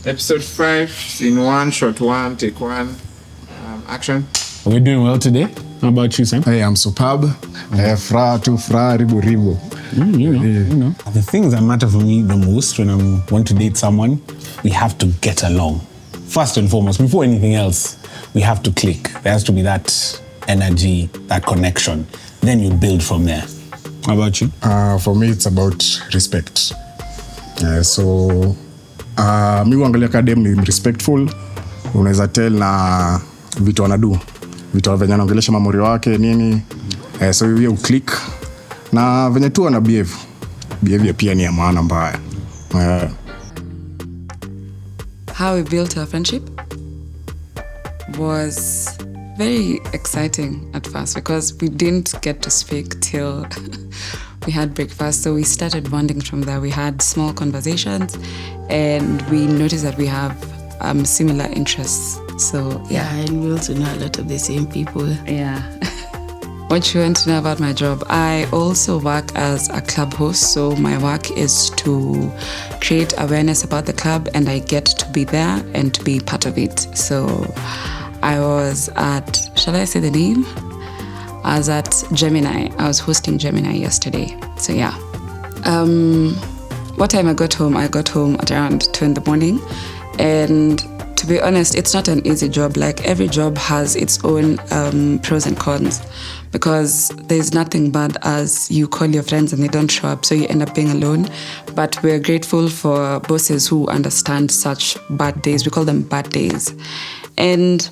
Episode 5, scene 1, shot 1, take 1, action. We're doing well today. How about you, Sam? Hey, I'm superb. Fra, ribu. You know. The things that matter for me the most when I want to date someone, we have to get along. First and foremost, before anything else, we have to click. There has to be that energy, that connection. Then you build from there. How about you? For me, it's about respect. Mi uangalia kadem ni respectful. Unaweza tell na vitu anadu. Vitu venye anaongelesha mamori wake nini. So you click. Na venye tu ana behave. Behavior pia ni ya maana mbaya. How we built our friendship was very exciting at first because we didn't get to speak till we had breakfast. So we started bonding from there. We had small conversations and we noticed that we have similar interests. So yeah, and we also know a lot of the same people. Yeah. What you want to know about my job? I also work as a club host. So my work is to create awareness about the club and I get to be there and to be part of it. So I was at, shall I say the name? I was at Gemini. I was hosting Gemini yesterday. So yeah. What time I got home? I got home at around 2 a.m. And to be honest, it's not an easy job. Like every job has its own pros and cons because there's nothing bad as you call your friends and they don't show up. So you end up being alone. But we're grateful for bosses who understand such bad days. We call them bad days. And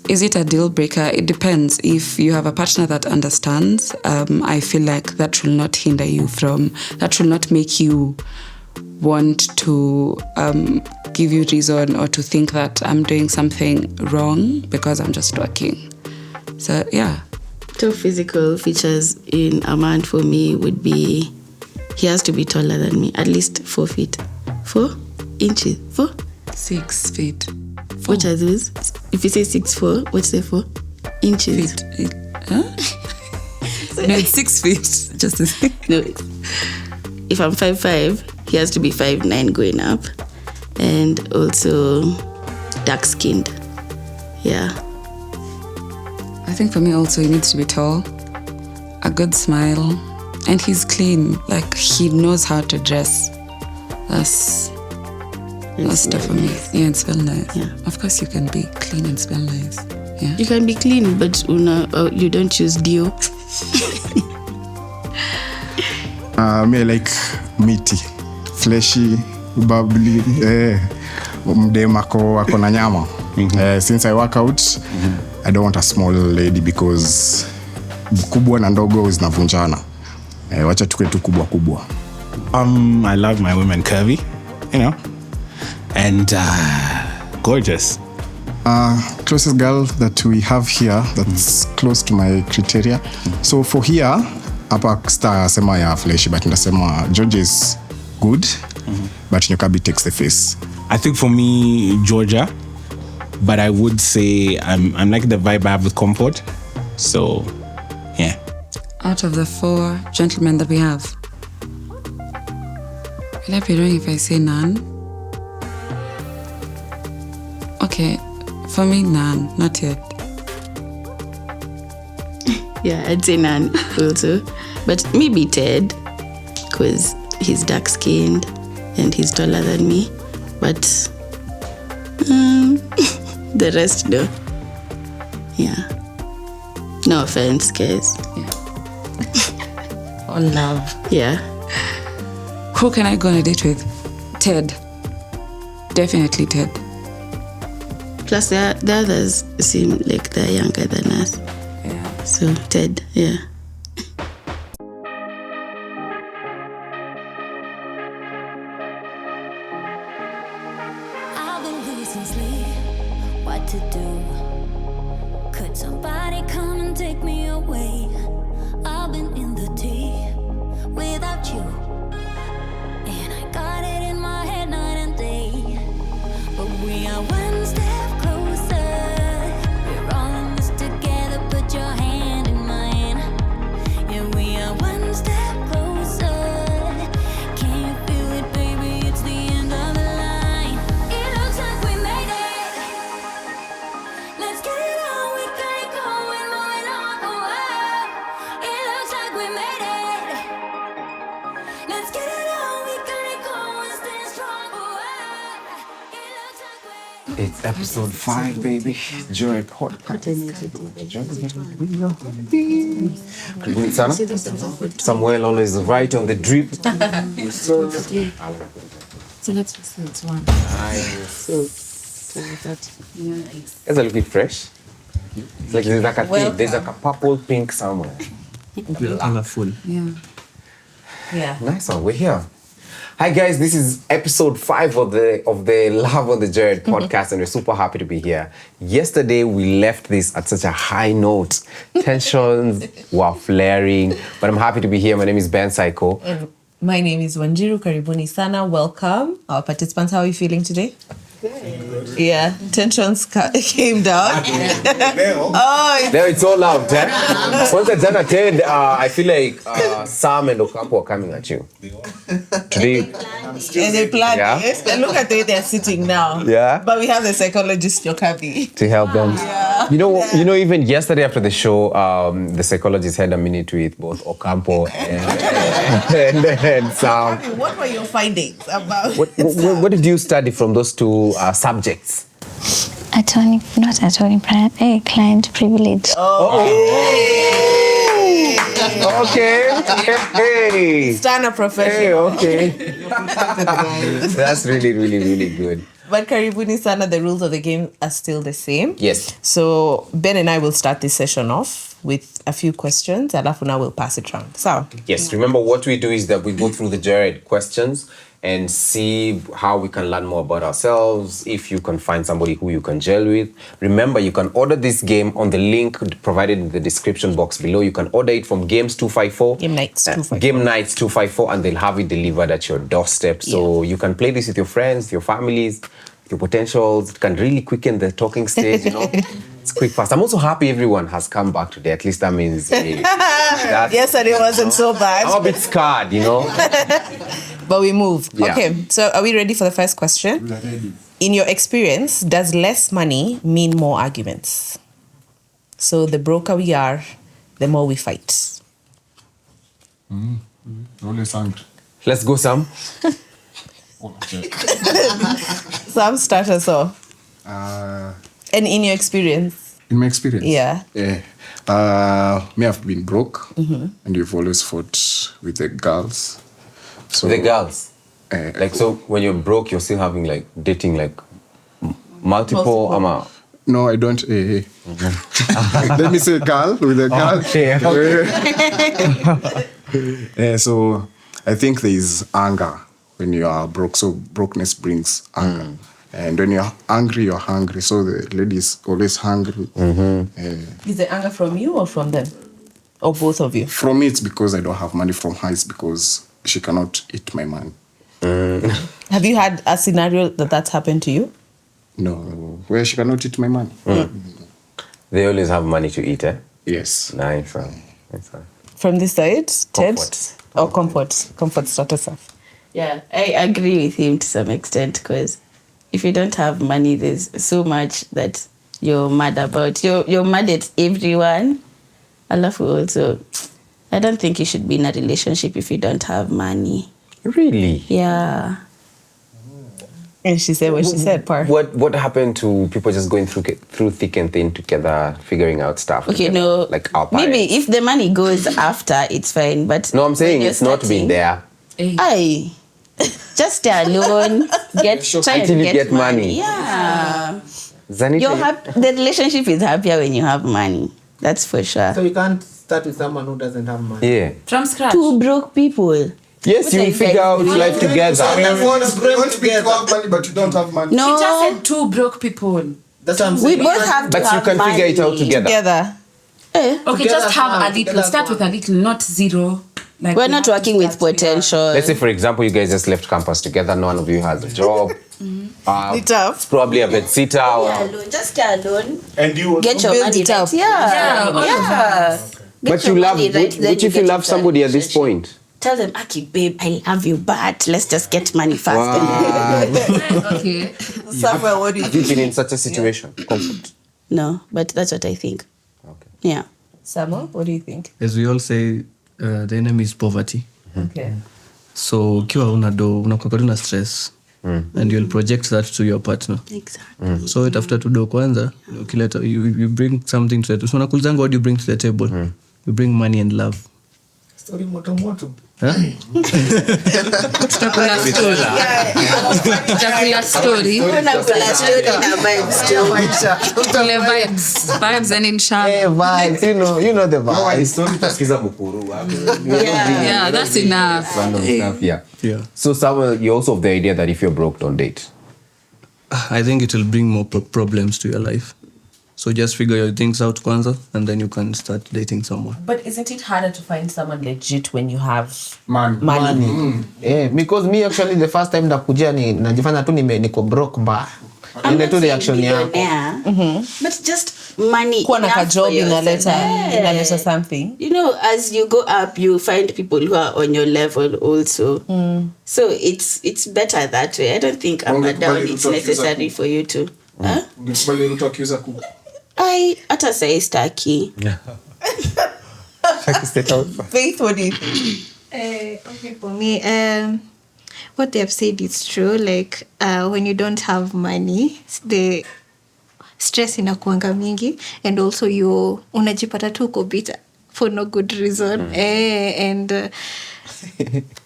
is it a deal breaker? It depends. If you have a partner that understands, I feel like that will not hinder you that will not make you want to give you reason or to think that I'm doing something wrong because I'm just working. So, yeah. Two physical features in a man for me would be he has to be taller than me, at least 4 feet. 4 inches. 4? 6 feet. 4. What are those? If you say 6'4", what's the 4? Inches. Feet. Huh? No, it's 6 feet. Just a thing. No. If I'm 5'5", he has to be 5'9" going up. And also dark-skinned. Yeah. I think for me also he needs to be tall, a good smile, and he's clean. Like he knows how to dress. That's stuff for me. Yeah, and smell nice. Yeah. Of course you can be clean and smell nice. Yeah. You can be clean, but you don't choose Dio. Me like meaty, fleshy, bubbly. Mdem ako na nyama. Since I work out, I don't want a small lady because kubwa na ndogo zinavunjana. Wacha tukue tu kubwa. I love my women curvy, you know, and gorgeous. Closest girl that we have here that's close to my criteria. So for here, hapa star sema ya fleshy, but ndasema Georgia is good, but Nyokabi takes the face. I think for me, Georgia, but I would say I'm like the vibe I have with Comfort. So, yeah. Out of the 4 gentlemen that we have, will I be wrong if I say none? Okay, for me, none, not yet. Yeah, I'd say none also. But maybe Ted, because he's dark-skinned and he's taller than me. But the rest, no. Yeah. No offense, guys. Yeah. All love. Yeah. Who can I go on a date with? Ted. Definitely Ted. Plus, the others seem like they're younger than us. Yeah. So, Ted, yeah. I've been losing sleep. What to do? Could somebody come and take me away? I've been in the deep without you, and I got it in my head night and day. But we are one step closer. We're all in this together. Put your hand in mine. Yeah, we are one step closer. Can you feel it, baby? It's the end of the line. It looks It's episode 5, baby. JOYRIDE podcast. Karibuni sana. Samuel always right on the drip. So let's just it's one. Nice. It's a little bit fresh. It's like there's like a purple pink somewhere. Colorful. Yeah. Nice one. We're here. Hi guys, this is episode 5 of the Love on the JOYRIDE podcast, and we're super happy to be here. Yesterday we left this at such a high note. Tensions were flaring, but I'm happy to be here. My name is Ben Psycho. And my name is Wanjiru. Karibuni sana. Welcome. Our participants, how are you feeling today? Good. Yeah, tensions came down. Now it's all out. Once it's done attend, I feel like Sam and Ocampo are coming at you. Today. And they planned it. And look at the way they're sitting now. Yeah. But we have the psychologist, Yokabi. To help them. Yeah. You know, even yesterday after the show, the psychologist had a minute with both Ocampo and Sam. What were your findings about What did you study from those two subjects? Client privilege. Okay. Hey. Stana professional? Hey, okay. That's really, really, really good. But Karibuni sana, the rules of the game are still the same. Yes. So Ben and I will start this session off with a few questions, and after now we'll pass it round. So Yes, remember what we do is that we go through the JOYRIDE questions and see how we can learn more about ourselves, if you can find somebody who you can gel with. Remember, you can order this game on the link provided in the description box below. You can order it from Games 254. Game Nights 254. Game Nights 254, and they'll have it delivered at your doorstep. So you can play this with your friends, your families, your potentials. It can really quicken the talking stage, you know. It's quick, fast. I'm also happy everyone has come back today. At least that means yesterday wasn't so bad. I'm a bit scarred, you know. But we move. Yeah. Okay, so are we ready for the first question? We are ready. In your experience, does less money mean more arguments? So the broker we are, the more we fight. Always angry. Let's go, Sam. Some start us off. And in your experience? In my experience? Yeah. Me have been broke, and we've always fought with the girls. So The girls. Like, so when you're broke, you're still having like dating like multiple. No, I don't. Let me say girl with a girl. Okay. So I think there is anger when you are broke. So brokenness brings anger. And when you're angry, you're hungry. So the lady is always hungry. Is the anger from you or from them? Or both of you? From me, it's because I don't have money. From her, it's because she cannot eat my money. Have you had a scenario that's happened to you? No, where she cannot eat my money. They always have money to eat, eh? Yes. Nice. From this side, Ted? Comfort. Or comfort? Comfort start us off. Yeah, I agree with him to some extent, because if you don't have money, there's so much that you're mad about. You're mad at everyone. Alafu also, I don't think you should be in a relationship if you don't have money. Really? Yeah. And she said what she said, part. What happened to people just going through thick and thin together, figuring out stuff? Okay, together? no. Like our maybe parents. if the money goes after, it's fine. But No, I'm saying when you're it's not being there. Aye. Just stay alone. Try Until and you get money. Yeah. Zanita, The relationship is happier when you have money. That's for sure. So you can't start with someone who doesn't have money. yeah. From scratch. Two broke people. Yes, What you are will you figure guys out doing? life together. You want to be to have money, but you don't have money. No. She just said two broke people. That's what I'm We saying. both have to But you have can figure it out money. together. Together. Eh? Okay, Together just have a fine, little. together Start with a little, not zero. Like We're we not have to working with start bigger. potential. Let's say, for example, you guys just left campus together. None of you has a job. It up. It's probably a bed sitter. Alone. Just stay alone. And you Get your build money it up. right. Yeah. all of Yeah. But you love. Which if you love somebody at this point? Tell them, Aki, babe, I love you, but let's just get money first. Okay. Samuel, what do you Have you think? been in such a situation? Comfort. No, but that's what I think. Okay. Yeah. Samuel, what do you think? As we all say, the enemy is poverty. Okay. So ukiwa una do unakuwa na stress. and you'll project that to your partner. Exactly. So after to do kwanza, you bring something to the table. So nakulizanga, what do you bring to the table? You bring money and love. Story moto. Huh? Tutakula story. Tutakula story. Tule vibes and inshallah. Vibes, you know the vibes. Yeah, that's enough. Random stuff, yeah. So Samuel, you're also of the idea that if you're broke, don't date. I think it will bring more problems to your life. So just figure your things out kwanza, and then you can start dating someone. But isn't it harder to find someone legit when you have money? Yeah, because me actually the first time nakujia najifanya tu niko broke mbaya. Ile tu reaction yako. But just money. Kuwa na job inaleta something. You know, as you go up, you find people who are on your level also. So it's better that way. I don't think up and down it's necessary for you to. Hata say staki. Faith, what do you think? Okay, for me, what they have said is true. Like when you don't have money, the stress inakuanga mingi, and also you unajipata tu uko bitter for no good reason. And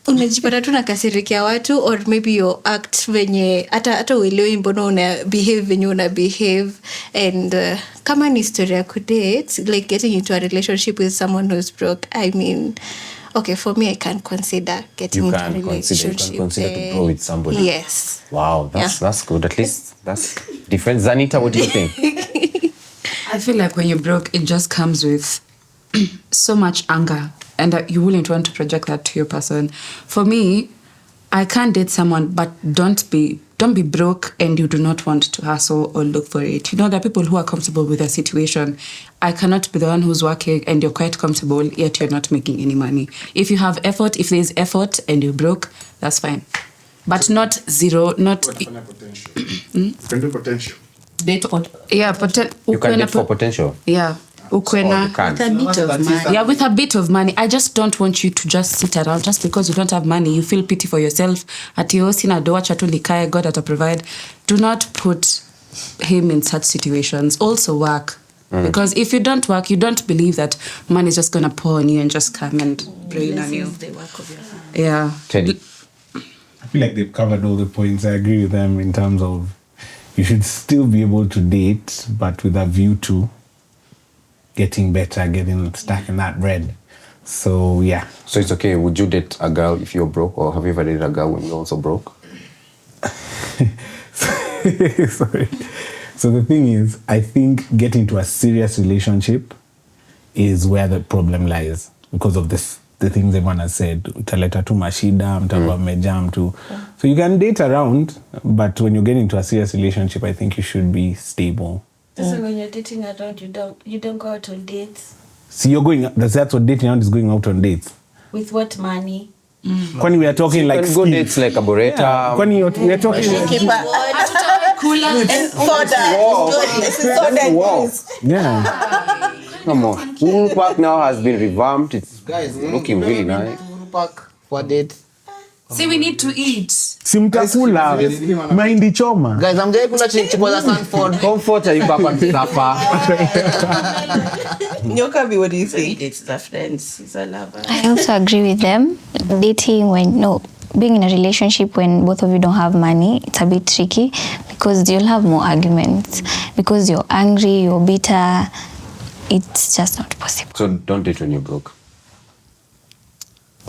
unajipata tu nakasirikia watu, or maybe you act venye hata uelewi mbona una behave venye una behave. And kama ni story ya kudate, like getting into a relationship with someone who's broke, I mean, okay, for me, I can't consider getting into a relationship. You can consider to grow with somebody. Yes. Wow, that's good. At least that's different. Zanita, what do you think? I feel like when you're broke, it just comes with so much anger, and you wouldn't want to project that to your person. For me, I can't date someone, but don't be broke and you do not want to hustle or look for it. You know, there are people who are comfortable with their situation. I cannot be the one who's working and you're quite comfortable, yet you're not making any money. If you have effort, if there's effort and you're broke, that's fine. But not zero, not... Potential. You can do potential. Date for... Yeah, you can date for potential? Yeah. Ukwena. With a bit of money. Yeah, with a bit of money. I just don't want you to just sit around just because you don't have money. You feel pity for yourself. Ati yo sina do acha tu nikae, God ata provide. Do not put him in such situations. Also work. Because if you don't work, you don't believe that money is just going to pour on you and just come and rain on you. The work of your family. Yeah. Teddy. I feel like they've covered all the points. I agree with them in terms of you should still be able to date, but with a view to getting better, getting stuck in that bread. So, yeah. So it's okay. Would you date a girl if you're broke, or have you ever dated a girl when you're also broke? Sorry. So the thing is, I think getting to a serious relationship is where the problem lies because of the things everyone has said. Utaleta tu mashida, mtakuwa mmejam tu. So you can date around, but when you get into a serious relationship, I think you should be stable. So when you're dating around, you don't go out on dates. So you're going, that's what dating around is, going out on dates. With what money? When we are talking like go dates like a burrita. Yeah. When we are talking yeah. Come on. Uhuru Park now has been revamped. It's looking really nice. Uhuru Park for date. See, we need to eat. Simtakula mahindi choma. Guys, I'm just kula chipo za Sanford. Comfort you back on supper. Nyokabi, what do you think? It's the friends. He's a lover. I also agree with them. Dating being in a relationship when both of you don't have money, it's a bit tricky because you'll have more arguments. Because you're angry, you're bitter, it's just not possible. So don't date when you're broke.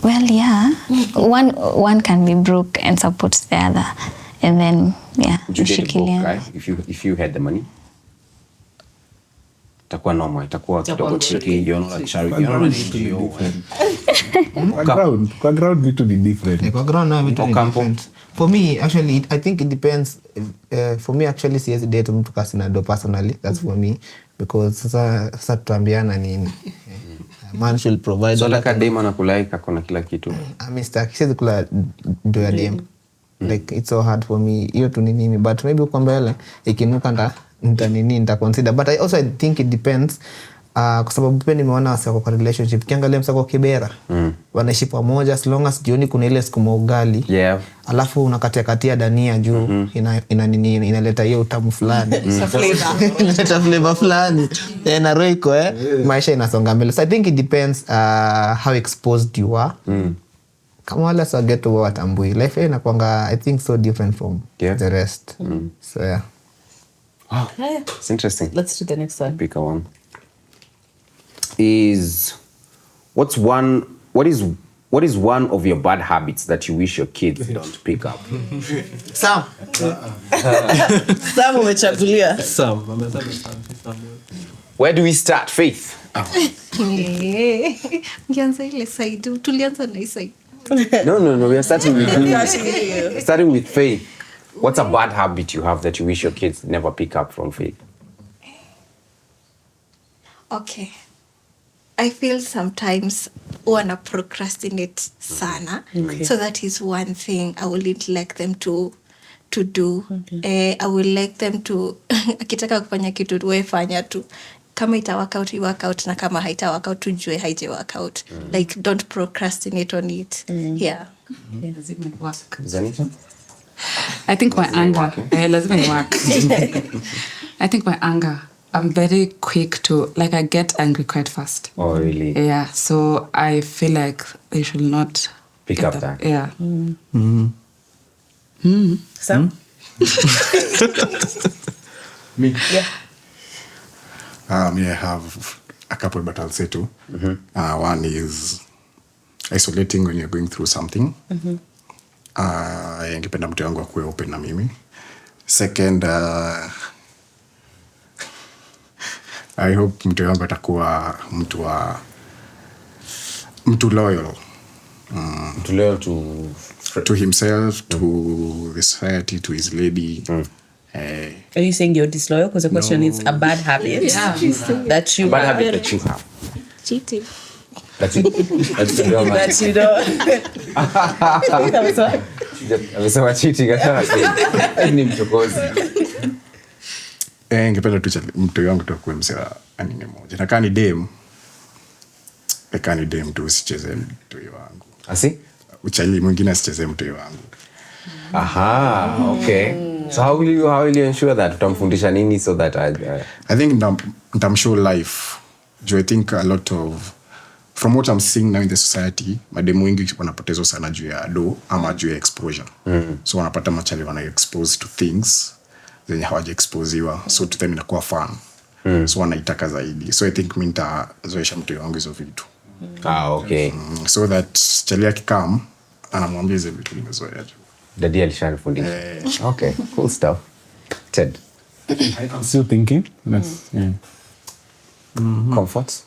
Well, yeah. One can be broke and support the other. And then, yeah. Would you date a broke guy if you had the money? Itakuwa normal, itakuwa kidogo tricky. You're not a charity. You're not Kwa ground vitu ni different. Kwa ground na vitu ni different. For me, actually, I think it depends. For me, actually, siwezi date mtu kasi na do personally. That's for me. Because sasa tutambiana nini. Man should provide. So like a dem anakulike akona kila kitu. Mr. Siwezi kula do ya dem. Like it's so hard for me. Hiyo tu ni nini. But maybe uko mbele ikinuka nita consider. But I think it depends kwa sababu pia nimeona wasi wako kwa relationship. Kiangalia msako Kibera wanaishi pamoja as long as jioni kuna ile sukuma ugali. Yeah. Alafu unakatia dania juu inaleta hiyo utamu fulani. Inaleta flavor fulani. Na roiko maisha inasonga mbele. So I think it depends how exposed you are. Kama wala so get to watambui. Life inakuanga I think so different from the rest. So yeah. Wow. It's interesting. Let's do the next one. Pick a one. What is one of your bad habits that you wish your kids don't pick up? Sam. Sam umechagulia. Sam. Where do we start, Faith? Ngianza ile side. Tulianza na side. No. We are starting with you. Starting with Faith. What's a bad habit you have that you wish your kids never pick up from Faith? Okay. I feel sometimes wanna procrastinate sana. So that is one thing I wouldn't like them to do. I would like them to akitaka kufanya kitu wewe fanya tu. Kama ita work out, work out, na kama haita work out tujue haije work out. Like don't procrastinate on it. Yeah. Lazima work. Zanisha? I think my anger. Lazima work. I think my anger. I'm very quick to, like, I get angry quite fast. Oh, really? Yeah, so I feel like they should not pick up that. Yeah. Sam? Me? Yeah. I have a couple, but I'll say two. One is isolating when you're going through something. Ningependa mtu wangu akuwe open na mimi. Second, I hope mtu wangu atakuwa mtu loyal. Mtu loyal to himself, to the society, to his lady. Are you saying you're disloyal? Because the question is a bad habit that you bad habit that you have. Cheating. That's it. That's you don't. That you don't. Amesema cheating hata ni mchokozi. Ningependa tu mtu wangu tu kuwe msela anine moja. Na kani dem tu usicheze mtu wangu. Asi? Uchali mwingine asicheze mtu wangu. Aha, okay. So how will you ensure that utamfundisha nini so that I think nitamshow life. I think a lot of from what I'm seeing now in the society, mademu wengi wanapotezwa sana juu ya do ama juu ya exposure. So wanapata machali wana expose to things zenye hawaja exposiwa, so to them inakuwa fun. So wanaitaka zaidi. So I think mimi nitazoesha mtu wangu hizo vitu. Okay. So that chali akikam anamwambia hizo vitu nimezoea. Daddy alishanifundisha. Okay, cool stuff. Ted. I'm still thinking. That's Comfort.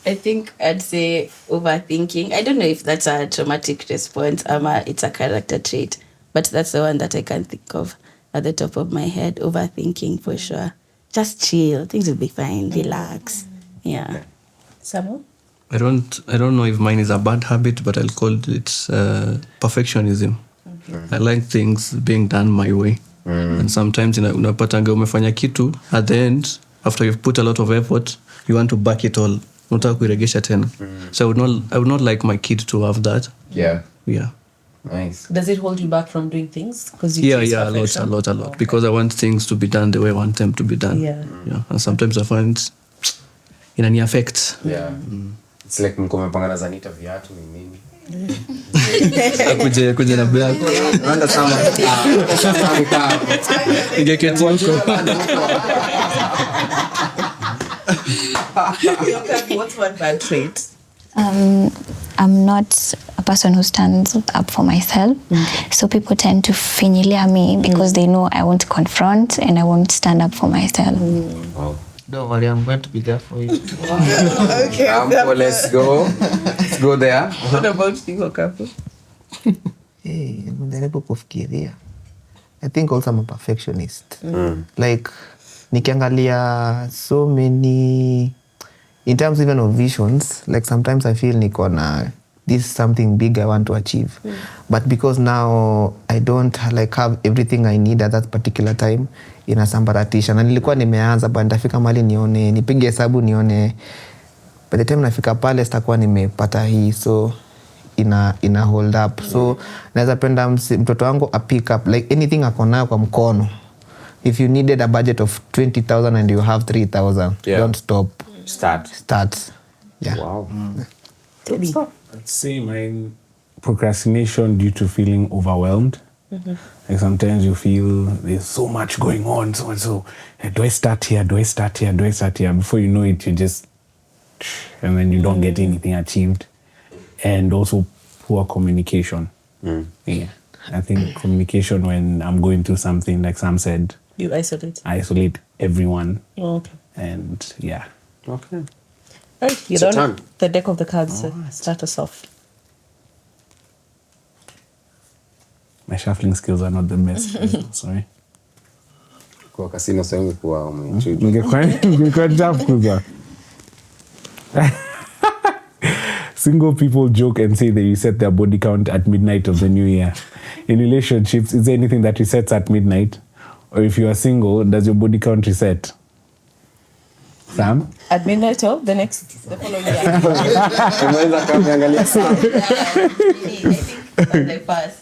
I think I'd say overthinking. I don't know if that's a traumatic response or it's a character trait, but that's the one that I can think of at the top of my head. Overthinking for sure. Just chill. Things will be fine. Relax. Yeah. Samuel? I don't know if mine is a bad habit, but I'll call it perfectionism. I like things being done my way. And sometimes unapatanga umefanya kitu, at the end, after you've put a lot of effort, you want to back it all. Unataka kuiregesha tena. So I would not like my kid to have that. Yeah. Yeah. Nice. Does it hold you back from doing things? Yeah, a lot. Because I want things to be done the way I want them to be done. Yeah. And sometimes I find inani affect. Yeah. It's like mko mmepangana Zanita viatu ni nini? Kuje na black. Randa sama. Ingeketi huko. What's one bad trait? I'm not a person who stands up for myself. So people tend to finyilia me because they know I won't confront and I won't stand up for myself. Wow. Don't worry, I'm going to be there for you. Okay. Let's go. Let's go there. What about you, Okapo? Najaribu kufikiria. I think also I'm a perfectionist. Like, nikiangalia so many, in terms even of visions, like sometimes I feel niko na this is something big I want to achieve. But because now I don't like have everything I need at that particular time, inasambaratisha, na nilikuwa nimeanza but nitafika mahali nione, nipige hesabu nione by the time nafika pale sitakuwa nimepata hii, so ina hold up. So naweza penda mtoto wangu a pick up like anything akona kwa mkono. If you needed a budget of 20,000 and you have 3,000, don't stop. Start. Yeah. Wow. I'd say my procrastination due to feeling overwhelmed. Like sometimes you feel there's so much going on, so do I start here? Do I start here? Do I start here? Before you know it, you just, and then you don't get anything achieved. And also poor communication. Yeah, I think communication when I'm going through something, like Sam said, You isolate. I isolate everyone. Oh, okay. And yeah. Okay. All right, you don't the deck of the cards. Start us off. My shuffling skills are not the best. Sorry. Kwa casino sasa ungekuwa umechuja. Ungekuwa jump kuza. Single people joke and say they reset their body count at midnight of the new year. In relationships, is there anything that resets at midnight? Or if you are single, does your body count reset? Sam? At midnight of the following year. Unaweza kaangalia saa. The first.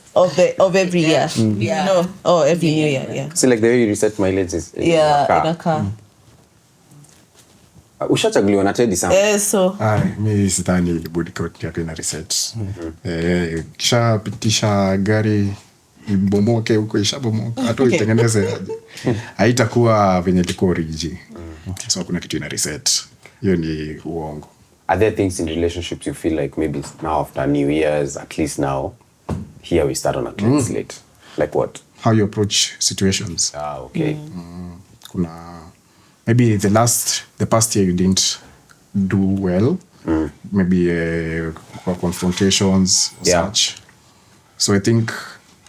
Of every year. Yeah. No. Oh, every new year. Yeah. See, like the way you reset mileage is in Yeah, a car. in a car. Ushachaguliwa na Teddy Sam. So. Mi sidhani body count yako ina reset. Kisha pitisha gari ibomoke huko, ishabomoka hata itengeneze haitakuwa venye liko origi. So kuna kitu ina reset. Hiyo ni uongo. Are there things in relationships you feel like maybe now after New Year's, at least now, here we start on a clean slate? Like what? How you approach situations. Okay. Kuna maybe the past year you didn't do well. Maybe confrontations or such. So I think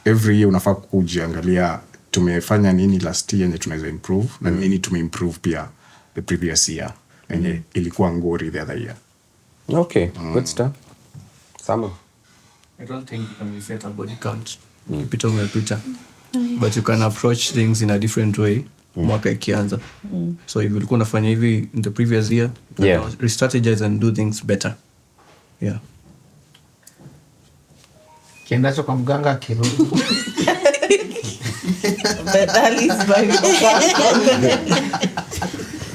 every year unafaa kujiangalia tumefanya nini last year yenye tunaweza improve na nini tumeimprove pia the previous year yenye ilikuwa ngori the other year. Okay, good stuff. Sama. I don't think you can reset a body count. Pita umepita. But you can approach things in a different way. Mwaka ikianza. So if ulikuwa unafanya hivi in the previous year, re-strategize and do things better. Yeah. Kiendacho kwa mganga kirudi.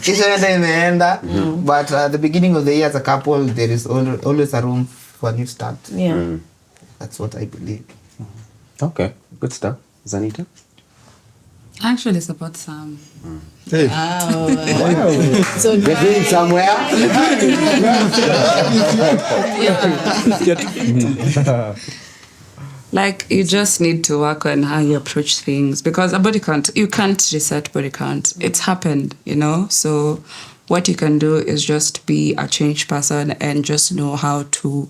Kisha ndio imeenda. But at the beginning of the year as a couple, there is always a room for a new start. Yeah. That's what I believe. Okay, good stuff. Zanita? I actually support Sam. Hey. So you're going somewhere? Like, you just need to work on how you approach things, because a body count, you can't reset body count. It's happened, you know? So what you can do is just be a changed person and just know how to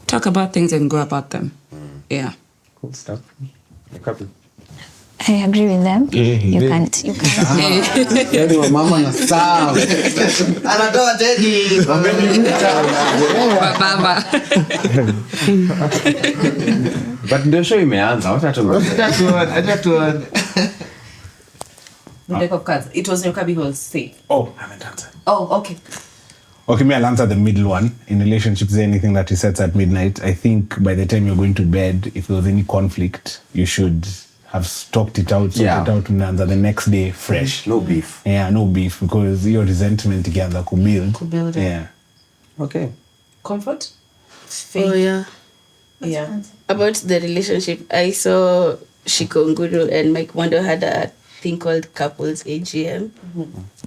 talk about things and go about them. Yeah. Cool stuff. I agree with them. You can't. Yaani mama na Sam. Anatoa Teddy. Baba. But ndio show imeanza. Wacha tuone. The deck of cards. It was Nyokabi who was safe. Oh, I haven't answered. Oh, okay. Okay, me, I'll answer the middle one. In relationships, anything that resets at midnight, I think by the time you're going to bed, if there was any conflict, you should have talked it out, sorted it out, and the next day fresh. No beef. Yeah, no beef, because your resentment together could build. Yeah. Okay. Comfort? Faith. Oh, yeah. Yeah. About the relationship, I saw Shikonguru and Mike Mondo had a thing called couples AGM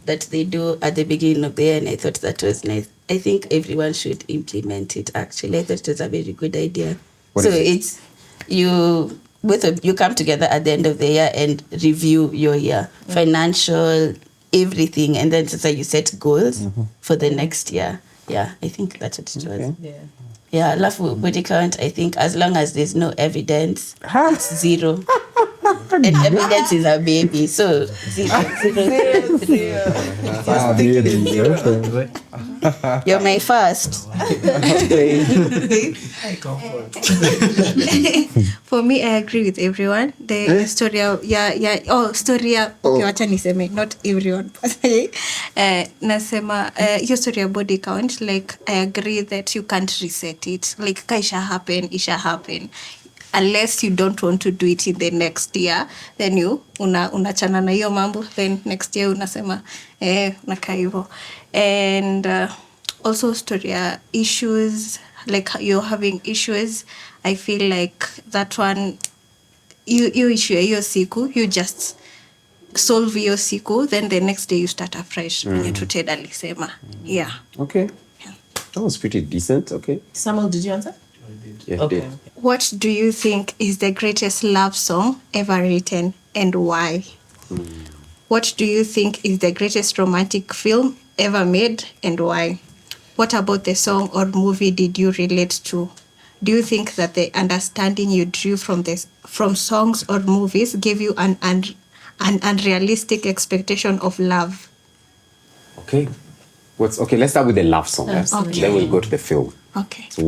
that they do at the beginning of the year, and I thought that was nice. I think everyone should implement it, actually. I thought it was a very good idea. What is it? It's you come together at the end of the year and review your year, financial, everything, and then so you set goals for the next year. Yeah, I think that's what it was. Yeah, alafu body count, I think as long as there's no evidence, it's zero. And evidence is a baby, so you're my first. For me, I agree with everyone. The story, story. Okay, wacha niseme, not everyone. Nasema, your story body count. Like, I agree that you can't reset it. Like, it shall happen. Unless you don't want to do it in the next year, then you unachana na hiyo mambo. Then next year unasema, unakaa hivyo. And also story issues. Like you're having issues, I feel like that one, you issue your siku, you just solve your siku, then the next day you start afresh. Yeah. Okay. That was pretty decent. Okay. Samuel, did you answer? Yeah, Okay. did. What do you think is the greatest love song ever written and why? What do you think is the greatest romantic film ever made and why? What about the song or movie did you relate to? Do you think that the understanding you drew from songs or movies gave you an unrealistic expectation of love? Okay. Okay? Let's start with the love song. Okay. Then we'll go to the film. Okay. So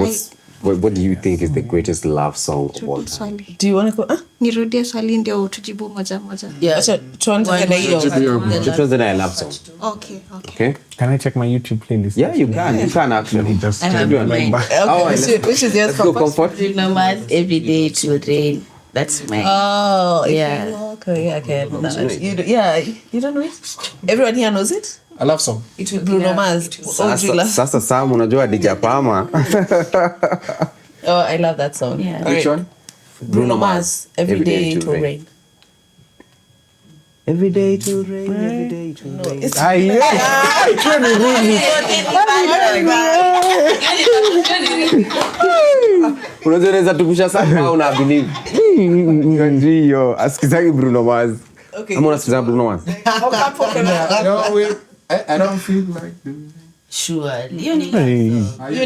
what do you think is the greatest love song of all time? Swali. Do you want to go? Nirudie swali ndio tujibu moja moja. Yeah. Acha tuanze na hiyo. Which was the love song? Okay. Okay. Can I check my YouTube playlist? Yeah, you can. You can actually. Just I have mine. Okay, which is yours? Comfort. Nomad, every day it will rain. That's mine. Oh, Yeah. Okay, okay. I know that. You don't know it? Everyone here knows it? I love song. It will Bruno Mars. Sasa Sam, unajua dijapama. Oh, I love that song. Yeah. Which one? Bruno Mars. Every day it will rain. Every day it will rain. Every day it will rain. Unajua unaweza tukusha sana una believe. Ndio, asikizagi Bruno Mars. Okay. Ama unasikiza Bruno Mars? I don't feel like doing it. Sure. You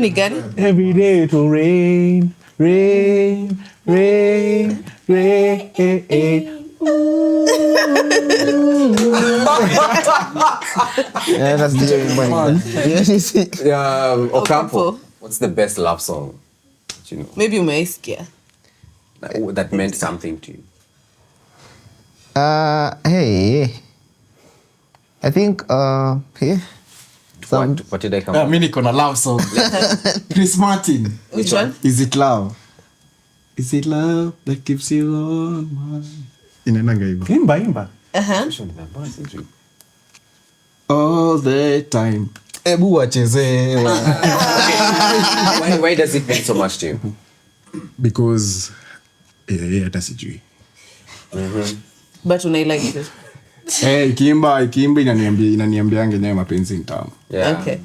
ni gani? Every day it will rain, rain, rain, rain. Yeah, that's the Ocampo. What's the best love song that you know? Maybe umeisikia. That meant something to you. Hey. I think yeah. What did I come up? Mimi niko na love song. Chris Martin. Which one? Is it love? Is it love that keeps you on? Inaendanga hivyo. Imba. All the time. Ebu wachezee. Why does it mean so much to you? Because hata sijui. But unailike it. Ikiimba inaniambianga nyayo mapenzi ni tamu. Yeah. Okay.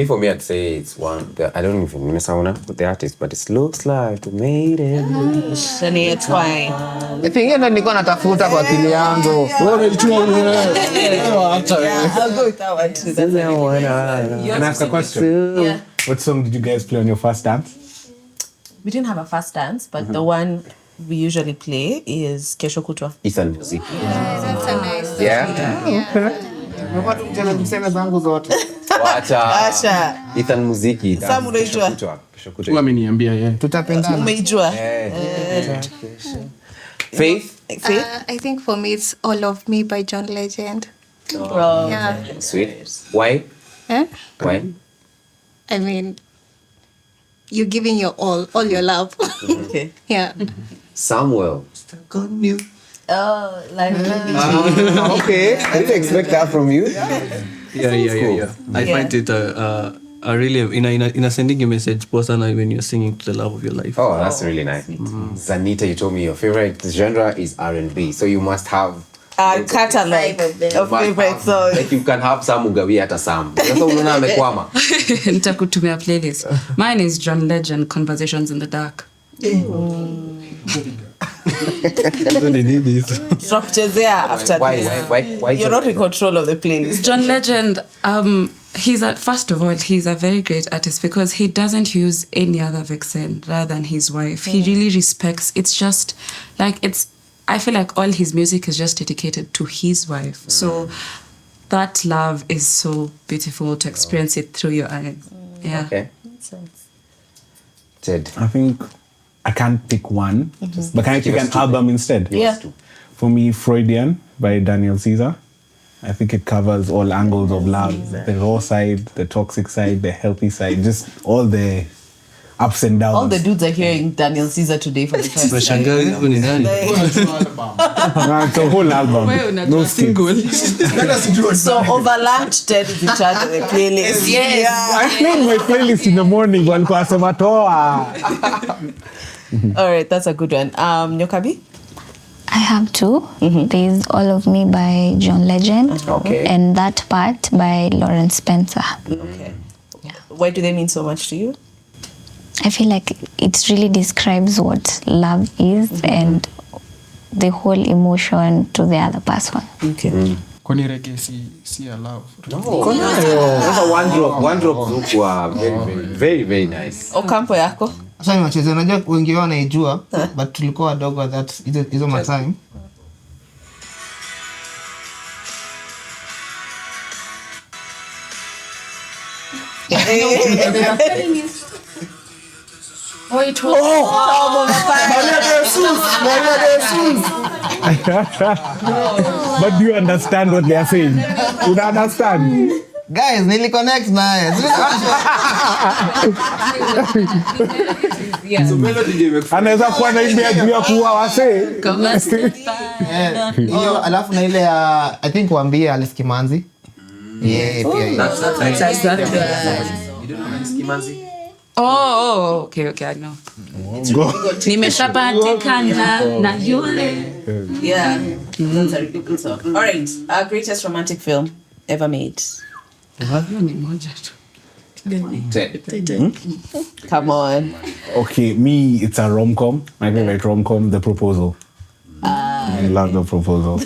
For me, I'd say it's one. I don't even know the artist, but it looks like we made it. Shania Twain. I think yeye ndo nilikuwa natafuta kwa akili yangu. Wewe unajua I'll go with that one too. That's Can I ask a question? Yeah. What song did you guys play on your first dance? We didn't have a fast dance, but the one we usually play is Kesho Kutwa. Ethan Music. That's a nice song. Yeah. Mseme zangu zote. Wacha. Ethan Muziki. Sam unaijua? Huwa ameniambia yeye. Tutapendana. Umeijua? Faith. I think for me it's All of Me by John Legend. Oh. Yeah. Sweet. Why? Eh? Why? I mean, you're giving your all your love. Okay. Yeah. Samuel. Oh, like Okay. I didn't expect that from you. Yeah. I find it really in a sending a message person when you're singing to the love of your life. Oh, that's really nice. Zanita, you told me your favorite genre is R&B, so you must have Catalog of favorite songs. like you can have some ugawi hata some. Sasa unaona amekwama. Nitakutumia playlist. Mine is John Legend, Conversations in the Dark. Tunakuchezea after this. Why You're not in control of the playlist. John Legend, first of all, he's a very great artist because he doesn't use any other vixen rather than his wife. He really respects. It's just like I feel like all his music is just dedicated to his wife. So that love is so beautiful to experience it through your eyes. Yeah. Okay. Ted. I think I can't pick one, but can I pick an album instead? Yeah. For me, Freudian by Daniel Caesar. I think it covers all angles of love. The raw side, the toxic side, the healthy side, just all the ups and downs. All the dudes are hearing Daniel Caesar today for the first time. Unashangaa hivi ni nani? No, it's a whole album. No single. So over lunch, Ted is in charge of the playlist. Yes. I played my playlist in the morning when kwasema toa. All right, that's a good one. Nyokabi? I have two. There's All of Me by John Legend. Okay. And That Part by Lawrence Spencer. Okay. Why do they mean so much to you? I feel like it really describes what love is and the whole emotion to the other person. Okay. Kwani reggae si ya love? Sasa one drop zukwa very nice. Ocampo yako? Sasa niwacheze, unajua wengi wao wanaijua but tulikuwa wadogo at that hizo matime. But do you understand what they are saying? You don't understand? Guys, niliconnect naye. Anaweza kuwa naimbia juu ya kuwa wasee. Hiyo alafu na ile ya I think waambie Alice Kimanzi. Yeah, pia hiyo. Oh, okay, I know. Nimeshapatikana na yule. Yeah. That's a really good song. All right. Our greatest romantic film ever made. Come on. Okay, me, it's a rom-com. My favorite rom-com, The Proposal. I love The Proposal.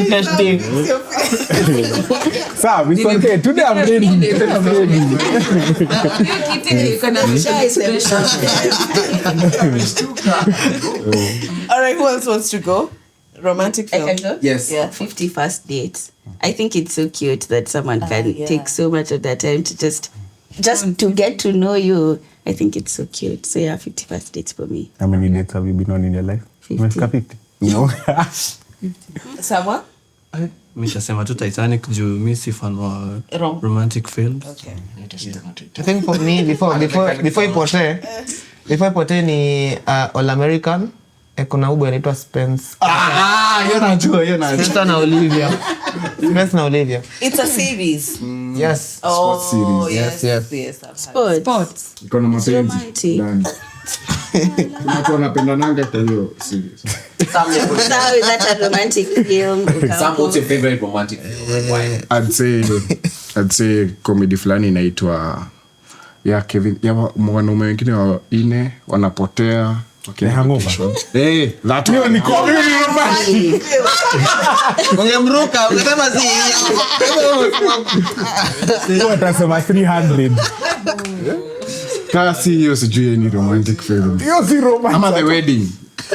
Testing. Sam, it's okay. Today I'm ready. All right, who else wants to go? Romantic film. I can go? Yes. Yeah, 50 First Dates. I think it's so cute that someone can take so much of their time to just to get to know you. I think it's so cute. So yeah, 50 First Dates for me. How many dates have you been on in your life? 50. 50? No. Someone? Mishasema tu Titanic juu mi si fan wa romantic films. Okay. I think for me before ipotee ni All American. Kuna ubo anaitwa Spence. Hiyo najua. Spence na Olivia. It's a series. Yes. Sports series. Yes. Sports. Iko na mapenzi Romantic. ndani. Kuna watu wanapendananga kwa hiyo series. So is that a romantic film? Sam, what's your favorite romantic film? Why? I'd say comedy fulani inaitwa Kevin. Wanaume wengine wanne wanapotea. Okay, Hangover. Hey, that one. Ni comedy romantic. Ungemruka, ungesema si Who atasema 300? Kasi hiyo sijui ni romantic film. Hiyo si romantic. Ama The Wedding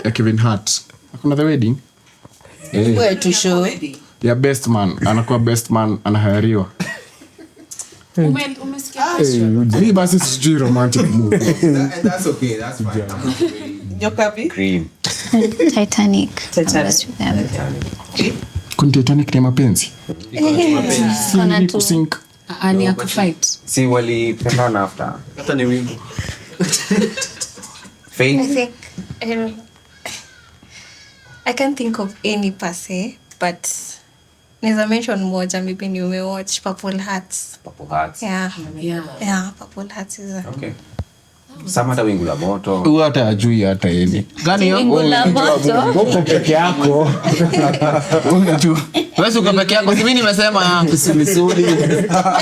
ya Kevin Hart. Hakuna The Wedding? Where to show? Ya best man. Anakuwa best man, anahayariwa. Hii basi sijui romantic movie. That's okay. That's fine. Nyokabi? Cream. Titanic. Kuna Titanic ni mapenzi. Kuna tu. Sink. Ani ya kufight. Si walipendana after. Hata ni wimbo. Faith. I can't think of any per se, but Neza mention moja, maybe ni umewatch Purple Hearts. Purple Hearts. Yeah, Purple Hearts is a... Okay. Sama hata wingu la moto. Huwa hata ajui hata yeye. Gani hiyo? Wingu la moto. Uko peke yako. Unajua. Wewe uko peke yako, mimi nimesema yangu si misuri. That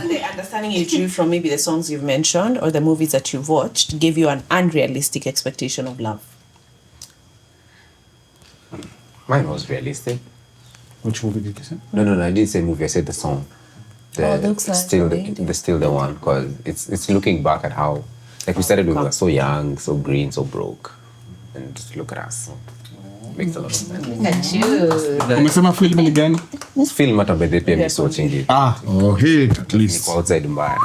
the understanding you drew from maybe the songs you've mentioned or the movies that you've watched gave you an unrealistic expectation of love. Mine was realistic. Which movie did you say? No, I didn't say movie. I said the song. looks like still the one, because it's looking back at how, like we started, we were so young, so green, so broke, and just look at us. Makes a lot of sense. Look at you. Umesema film again? This film hata by the pia miss watching it. At least. Niko outside mbaya.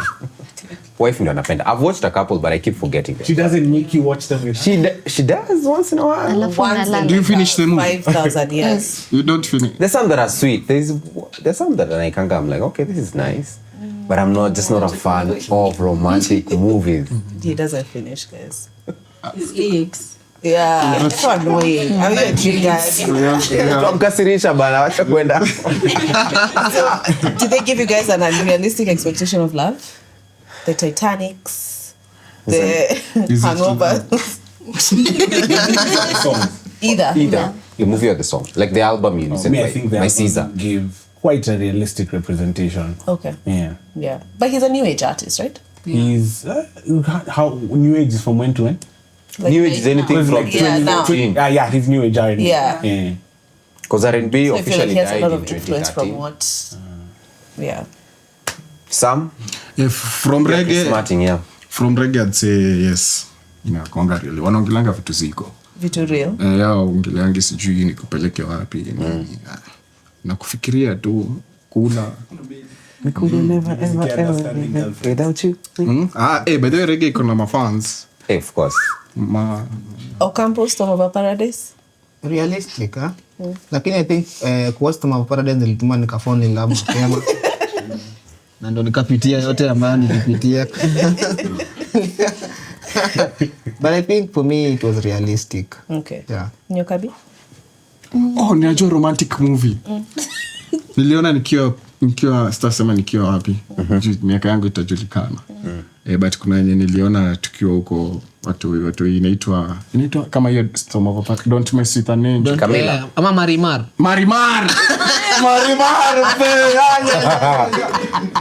Wife ndo anapenda. I've watched a couple, but I keep forgetting them. She doesn't make you watch them. She does once in a while. Do you finish the movie? 5,000 years. You don't finish. There's some that are sweet. There's some that I can go, I'm like, okay, this is nice. But I'm just not a fan of romantic movies. He doesn't finish, guys. His leaks. Yeah, it's so annoying. I mean, you guys. Mkasirisha bana, wacha kwenda. So, did they give you guys an unrealistic expectation of love? The Titanics, the Hangovers. Either. The movie or the song, like the album you listen I think the by album Caesar. give quite a realistic representation. Okay. Yeah. But he's a new age artist, right? He's how new age is from when to when? Like New age is anything from 2014. Yeah, he's new age already. Yeah. Because R&B So I feel like officially he has a died lot in of influence 2013. from what? Yeah. Some? From reggae, Smarting, yeah. from reggae I'd say yes. Inakonga really. Wanaongelanga vitu ziko. Vitu real. Yao ongeleangi sijui nikupeleke wapi. Na kufikiria tu kula. We could never ever without you. By the way, reggae iko na mafans. Of course. Ocampo, Storm of Paradise. Realistic, huh? Lakini I think kwa Storm of Paradise nilituma nikafall in love mapema. Na ndo nikapitia yote ambayo nilipitia. But I think for me it was realistic. Okay. Yeah. Nyokabi? Niajua romantic movie. Niliona nikiwa sitasema nikiwa wapi. Miaka yangu itajulikana. But kuna yenye niliona tukiwa huko watu inaitwa kama hiyo Storm of Paradise. Don't mess with her name. Camila. Ama Marimar.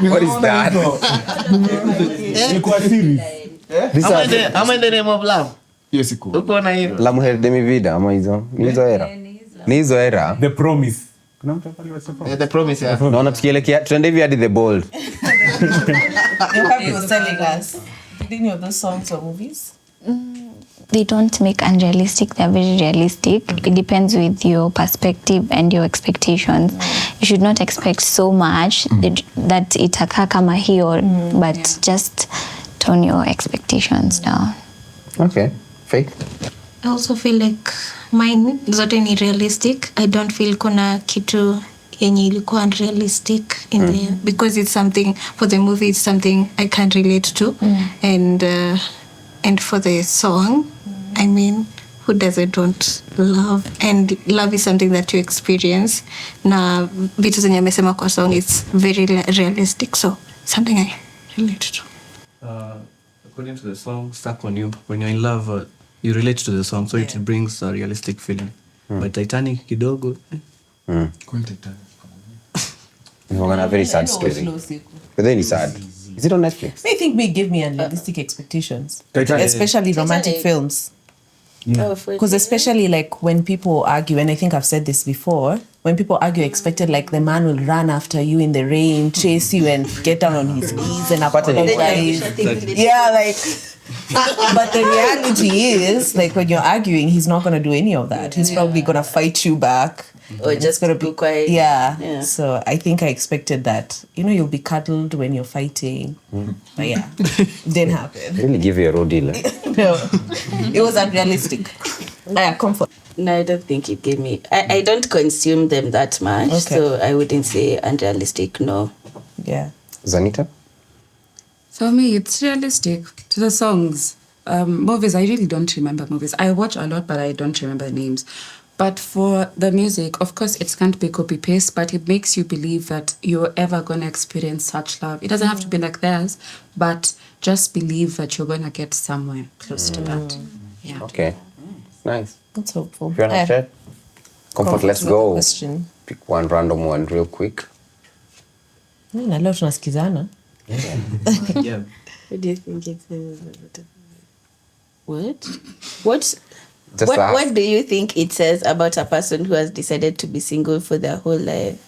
What is that? Ilikuwa series. Ama in the name of love. Yes, iko. Uko na hiyo. La mujer de mi vida, ama hizo. Ni hizo era. The Promise. Kuna mtu pale wasipo. The Promise, yeah. Naona tukielekea tuende hivi hadi The Bold. Nyokabi was telling us. Did any of those songs or movies? They don't make unrealistic, they're very realistic. It depends with your perspective and your expectations. You should not expect so much that itakaa kama hiyo, but just tone your expectations down. Okay. Faith? I also feel like mine zote ni realistic. I don't feel kuna kitu yenye ilikuwa unrealistic in there, because it's something for the movie, it's something I can relate to, and for the song, I mean, who doesn't want love? And love is something that you experience. Na vitu zenye amesema kwa song, it's very realistic, so something I relate to. According to the song, Stuck on You, when you're in love, you relate to the song, so it brings a realistic feeling. But Titanic kidogo. A very sad story. But then it's sad. Is it on Netflix? I think me give me unrealistic expectations. Titanic. Especially romantic films. Because especially like when people argue, and I think I've said this before, when people argue, expected like the man will run after you in the rain, chase you and get down on his knees and apologize. Yeah, like, but the reality is like when you're arguing, he's not going to do any of that. He's probably going to fight you back. Or just going to be quiet. Yeah. So I think I expected that. You know, you'll be cuddled when you're fighting. But yeah, didn't happen. Really give you a road deal. No, it was unrealistic. Comfort. No, I don't think it gave me. I don't consume them that much, so I wouldn't say unrealistic. No. Yeah. Zanita? For me, it's realistic to the songs. Movies, I really don't remember movies. I watch a lot, but I don't remember the names. But for the music, of course, it can't be copy-paste, but it makes you believe that you're ever going to experience such love. It doesn't have to be like theirs, but just believe that you're going to get somewhere close to that. Yeah. Okay. Nice. That's hopeful. If you're not sure, Comfort, let's go. Question. Pick one random one real quick. Na leo tunasikizana. Yeah. What do you think it is? What? What do you think it says about a person who has decided to be single for their whole life?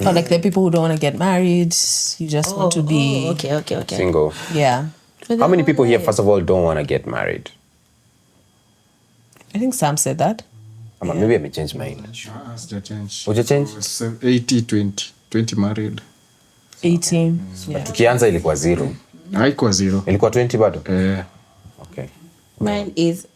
Or like the people who don't want to get married, you just want to be okay. Single. Yeah. How many people here, first of all, don't want to get married? I think Sam said that. Maybe I may change mine. Would you change? 80-20. 20 married. 18. Yeah. Tukianza ilikuwa 0. Haikuwa 0. Ilikuwa 20 bado? Okay. Mine is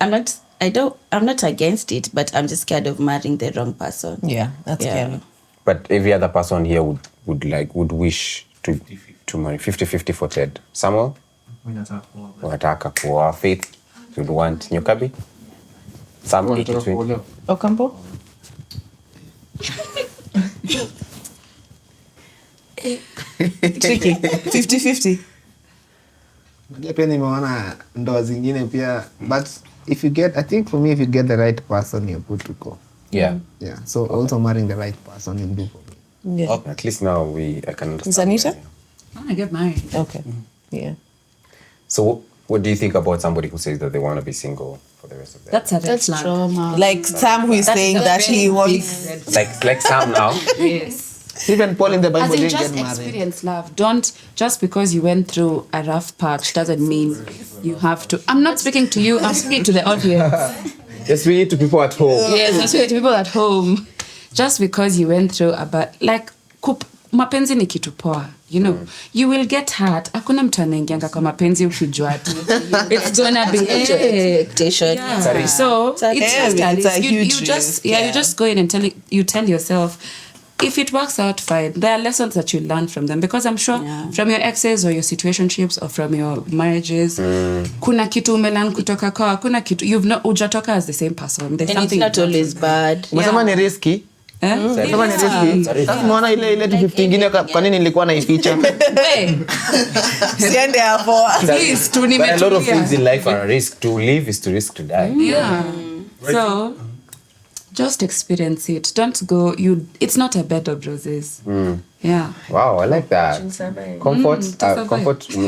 I'm not against it, but I'm just scared of marrying the wrong person. Yeah, that's scary. But every other person here would wish to marry 50-50 for Ted. Samuel? Unataka kuoa. Faith? You'd want Nyukabi? Sam? 80-20. Ocampo? Tricky. 50-50. Pia nimeona ndoa zingine pia, but I think for me, if you get the right person, you're good to go. Yeah. So also marrying the right person will do for me. Yeah. Okay, at least now I can understand. Zanita? I want to get married. Okay. Yeah. So what do you think about somebody who says that they want to be single for the rest of their life? That's trauma. Like Sam who is saying that he wants... Like Sam now? Yes. Even Paul in the Bible As in didn't just get married. experience love. Don't, just because you went through a rough patch doesn't mean you have to. I'm not speaking to you, I'm speaking to the audience. Just speaking to people at home. Yes, I'm speaking to people at home. Just because you went through a bad, like, mapenzi ni kitu poa, you know. You will get hurt. Hakuna mtu anaingianga kwa mapenzi ukijua tu. It's gonna be expectation. Yeah. So it's a huge risk. You just go in and tell yourself, if it works out, fine. There are lessons that you learn from them, because I'm sure from your exes or your situationships or from your marriages, kuna kitu umelearn kutoka kwa, kuna kitu hujatoka as the same person. There's and something it's not always bad. Umesema ni risky. Umesema ni risky. Sasa unaona ile 50 ingine kwa nini nilikuwa naificha? Siende hapo. Please, tu But a lot of things in life are a risk. To live is to risk to die. Yeah. So just experience it. Don't go. It's not a bed of roses. Yeah. Wow, I like that. Comfort.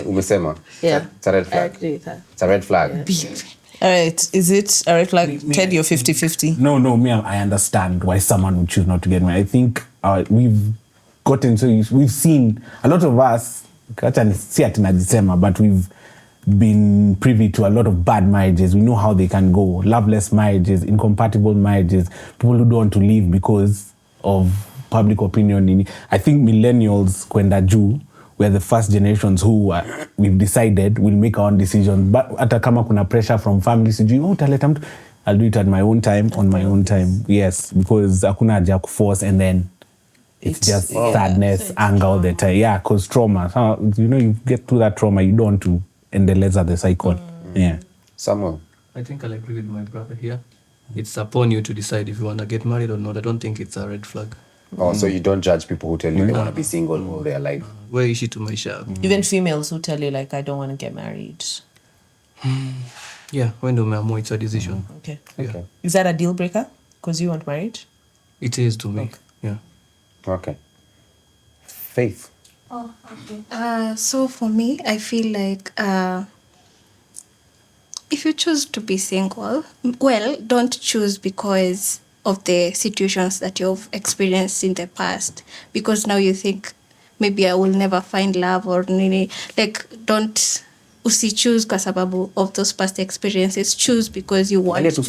Umesema. Yeah. It's a red flag. I agree with her. It's a red flag. All right. Is it a red flag? Ted, you're 50-50. No, me, I understand why someone would choose not to get married. I think we've seen a lot of us, but we've been privy to a lot of bad marriages. We know how they can go. Loveless marriages, incompatible marriages, people who don't want to leave because of public opinion. I think millennials, kwenda juu, we're the first generations who we've decided we'll make our own decisions. But hata kama kuna pressure from families, utaleta mtu, I'll do it at my own time, on my own time. Yes, because hakuna haja kuforce, and then it's just sadness, anger all the time. Yeah, because trauma. So, you get through that trauma, you don't want to endeleza the cycle. Yeah. Samuel? I think I'll agree with my brother here. It's upon you to decide if you want to get married or not. I don't think it's a red flag. Oh, so you don't judge people who tell you they want to be single all their life? Where is she to maisha? Even females who tell you, like, I don't want to get married. Yeah, when do umeamua, it's a decision. Okay. Okay. Is that a deal breaker? Because you want married? It is to me. Yeah. Okay. Faith? Oh, okay. So for me, I feel like if you choose to be single, well, don't choose because of the situations that you've experienced in the past. Because now you think, maybe I will never find love or nini. Like, don't usichoose kwa sababu of those past experiences. Choose because you want to.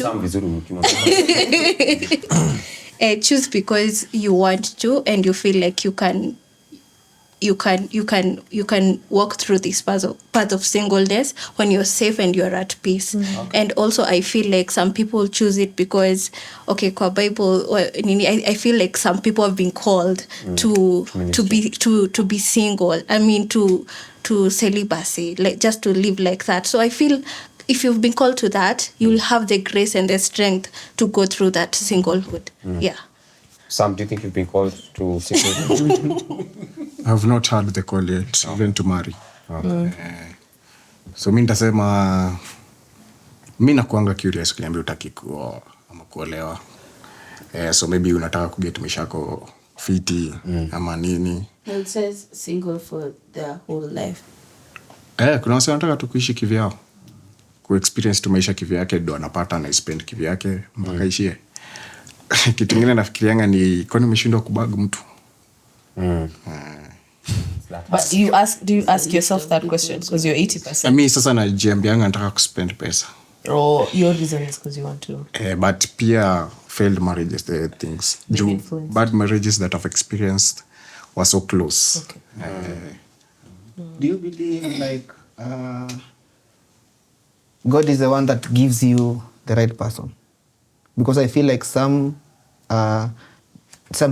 Choose because you want to, and you feel like you can walk through this path of singleness when you're safe and you're at peace. Okay. And also I feel like some people choose it because, okay, kwa Bible, I feel like some people have been called to be single. I mean to celibacy, like just to live like that. So I feel if you've been called to that, you'll have the grace and the strength to go through that singlehood. Yeah. Sam, do you think you've been called to singlehood? I've not heard the call yet, even to marry. Okay. So mi nitasema, mi nakuanga curious kuniambia utaki kuoa ama kuolewa. So maybe unataka kuget mishako fiti ama nini. It says single for their whole life. Kuna wase wanataka tu kuishi kivyao. Kuna wase wanataka tu kuishi kivyao. But mi nakuanga curious kuniambia utaki kuoa ama kuolewa. So maybe unataka kuget mishako fiti ama nini. So maybe unataka kuget mishako fiti ama nini. So maybe unataka kuget mishako fiti ama nini. Kuna wase wanataka tu kuishi kivyao. kuexperience tu maisha kivyake ndo anapata na spend kivyake mpaka ishie. Kitu ingine nafikirianga ni kwani umeshindwa kubag mtu. But do you ask yourself that question because you're 80%? Mimi sasa najiambianga nataka kuspend pesa. Or your reason is because you want to. But pia failed marriages, the things. Bad marriages that I've experienced were so close. Okay. Do you believe like God is the one that gives you the right person? Because I feel like some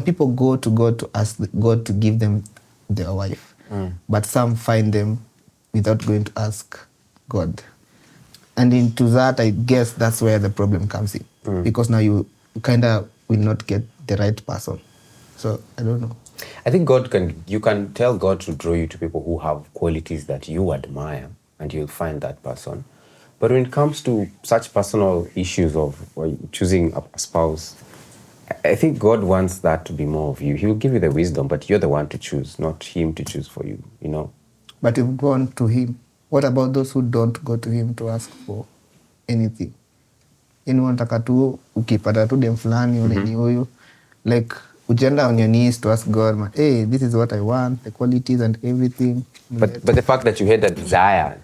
people go to God to ask God to give them their wife, but some find them without going to ask God. And into that, I guess that's where the problem comes in. Because now you kind of will not get the right person. So, I don't know. I think you can tell God to draw you to people who have qualities that you admire, and you'll find that person. But when it comes to such personal issues of choosing a spouse, I think God wants that to be more of you. He will give you the wisdom, but you're the one to choose, not him to choose for you, you know? But you've gone to him. What about those who don't go to him to ask for anything? Anyone taka tu ukipata tu dem fulani ni huyu, like ujenda on your knees to ask God, hey, this is what I want, the qualities and everything. But the fact that you had a desire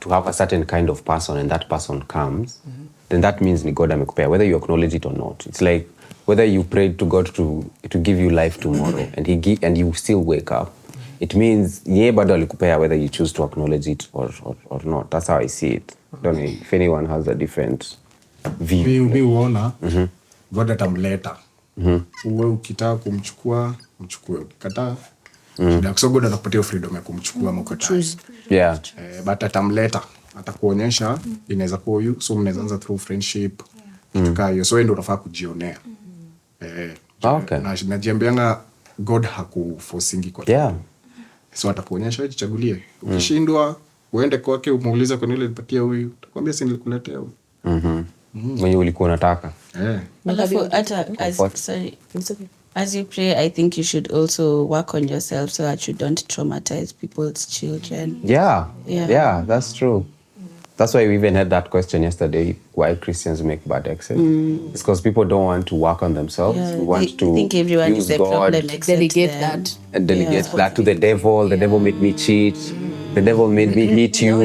to have a certain kind of person and that person comes, then that means ni God amekupea, whether you acknowledge it or not. It's like whether you prayed to God to give you life tomorrow and you still wake up. It means ye bado alikupea whether you choose to acknowledge it or not. That's how I see it. I don't know if anyone has a different view. Mi uona, God atamleta. Uwe ukitaka kumchukua, mchukue. Ukikataa, so God atakupatia freedom ya kumchukua ama kukataa. Yeah. But atamleta. Atakuonyesha, inaweza kuwa huyu, so mnaweza anza through friendship. Tukayo, so ndio unafaa kujionea. Okay. Najiambianga God hakuforcingi kwa. Yeah. So atakuonyesha wewe jichagulie. Ukishindwa uende kwake umuulize kwa nini nipatia huyu. Atakwambia si nilikuletea huyu. Mwenye ulikuwa unataka. As you pray, I think you should also work on yourself so that you don't traumatize people's children. Yeah, that's true. That's why we even had that question yesterday, why Christians make bad exes. It's because people don't want to work on themselves. We want to think everyone use is a God problem, delegate that. and delegate that to the devil. The devil made me cheat. The devil made me hit you.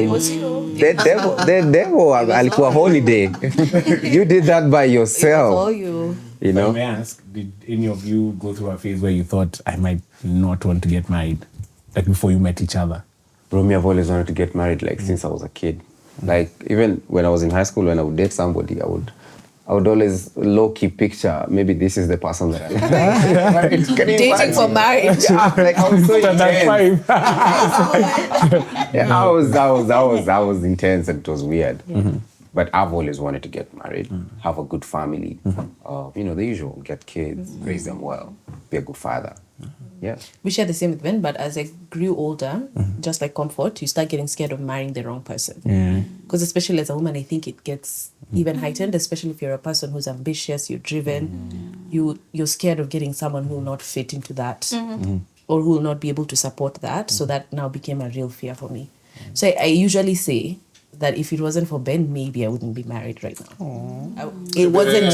The devil alikuwa holiday. You did that by yourself. You know? May I ask, did any of you go through a phase where you thought, I might not want to get married? Like before you met each other? Bro, me, I've always wanted to get married, like since I was a kid. Like even when I was in high school, when I would date somebody, I would always low-key picture, maybe this is the person that I like. Dating for marriage. Yeah, like I was so intense. Yeah, I was intense and it was weird. But I've always wanted to get married, have a good family, the usual, get kids, raise them well, be a good father. Yeah. We share the same with Ben, but as I grew older, just like comfort, you start getting scared of marrying the wrong person. Because especially as a woman, I think it gets even heightened, especially if you're a person who's ambitious, you're driven, you're scared of getting someone who will not fit into that or who will not be able to support that. So that now became a real fear for me. So I usually say that if it wasn't for Ben, maybe I wouldn't be married right now. It wasn't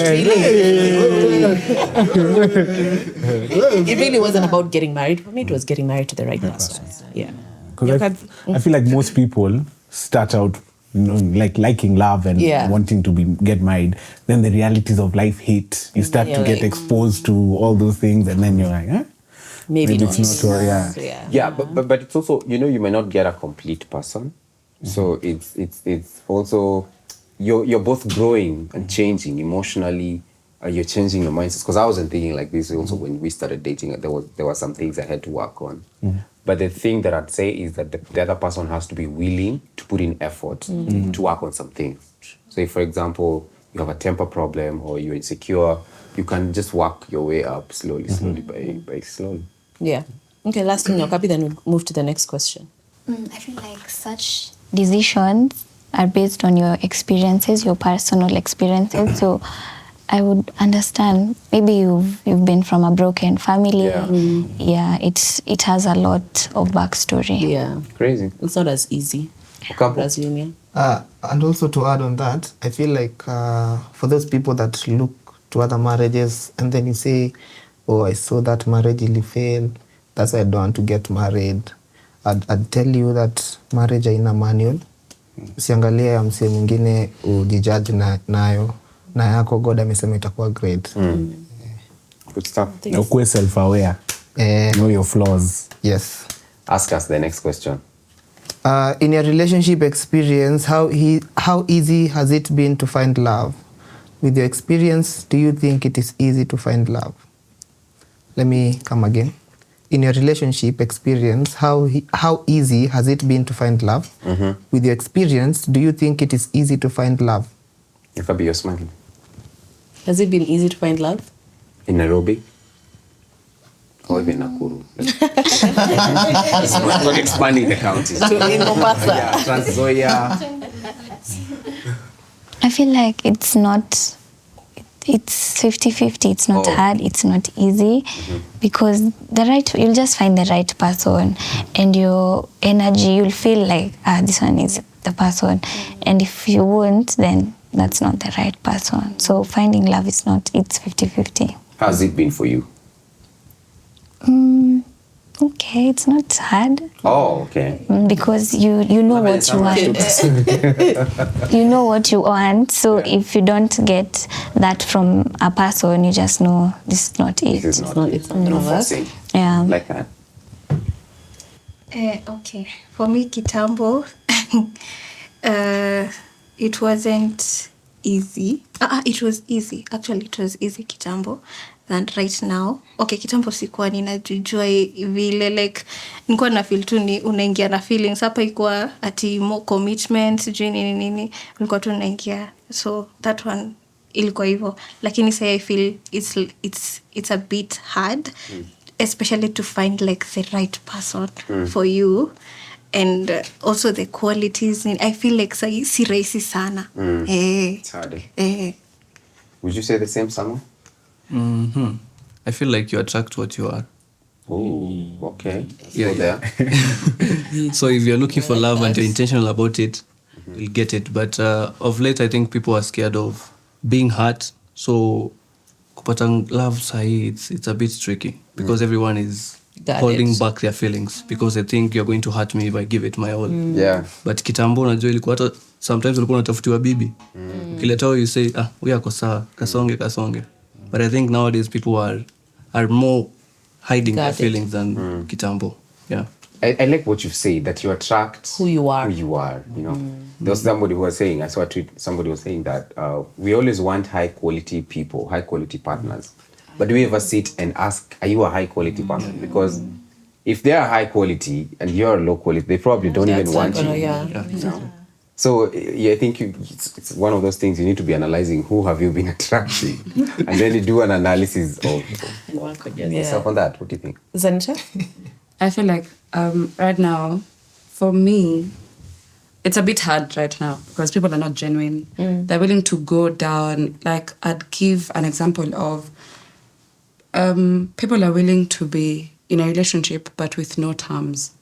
it really wasn't about getting married for me. It was getting married to the right person. Yeah. Because I feel like most people start out like liking love and wanting to get married. Then the realities of life hit. You start to get exposed to all those things, and then you're like, huh? Maybe not. It's not. Yeah, but it's also, you may not get a complete person. So it's also you're both growing and changing emotionally. You're changing your mindsets. Because I wasn't thinking like this also when we started dating. There were some things I had to work on. But the thing that I'd say is that the other person has to be willing to put in effort to work on some things. So if, for example, you have a temper problem or you're insecure, you can just work your way up slowly by slowly. Yeah. Okay, last thing, Okapi, then we'll move to the next question. I feel like such decisions are based on your experiences, your personal experiences. So I would understand, maybe you've been from a broken family. It has a lot of backstory. Yeah. Crazy. It's not as easy. A couple. Brazilian. And also to add on that, I feel like for those people that look to other marriages and then you say, oh, I saw that marriage really fail, that's why I don't want to get married. I'd tell you that marriage haina manual. Usiangalie ya msee mwingine ujijudge nayo na yako God amesema itakuwa great. Good stuff. Ukue self-aware. Know your flaws. Yes. Ask us the next question. In your relationship experience, how easy has it been to find love? With your experience, do you think it is easy to find love? Let me come again. In your relationship experience, how easy has it been to find love? With your experience, do you think it is easy to find love? If I be your smiling. Has it been easy to find love? In Nairobi? Or even Nakuru? It's not expanding the county. So in Mombasa. Yeah, Trans Nzoia. I feel like it's 50-50. It's not hard, it's not easy, because you'll just find the right person, and your energy, you'll feel like, this one is the person. And if you won't, then that's not the right person. So finding love it's 50-50. How's it been for you? Okay, it's not hard. Oh, okay. Because you know what you want. You know what you want. So if you don't get that from a person, you just know this is not it. This is not it. No forcing. Yeah. Like that. Okay. For me, kitambo, it wasn't easy. It was easy. Actually, it was easy kitambo than right now. Okay, kitambo sikuwa ninajua vile, like nilikuwa na feel tu ni unaingia na feelings. Hapa ikuwa ati more commitment, sijui nini. Nilikuwa tu naingia. So that one ilikuwa hivyo. Lakini say I feel it's a bit hard, especially to find like the right person for you. And also the qualities. I feel like si rahisi sana. It's hard. Would you say the same, Samuel? I feel like you attract what you are. Oh, okay. Yeah, there. So if you're looking for love and you're intentional about it, you'll get it. But of late, I think people are scared of being hurt. So kupata love sahi, it's a bit tricky because everyone is holding back their feelings because they think you're going to hurt me if I give it my all. Yeah. But kitambo najua ilikuwa hata sometimes ulikuwa unatafutiwa bibi. Ukiletao you say, huyu ako sawa, kasonge. But I think nowadays people are more hiding their feelings than kitambo. Yeah. I like what you've said, that you attract who you are. You know. There was somebody who was saying, I saw a tweet, somebody was saying that we always want high quality people, high quality partners. But do we ever sit and ask, are you a high quality person? Because if they are high quality and you're low quality, they probably don't even want you. No? So I think it's one of those things you need to be analyzing, who have you been attracting? And then you do an analysis of yourself on that. What do you think? Zanisha? I feel like right now, for me, it's a bit hard right now because people are not genuine. They're willing to go down. Like, I'd give an example of people are willing to be in a relationship but with no terms.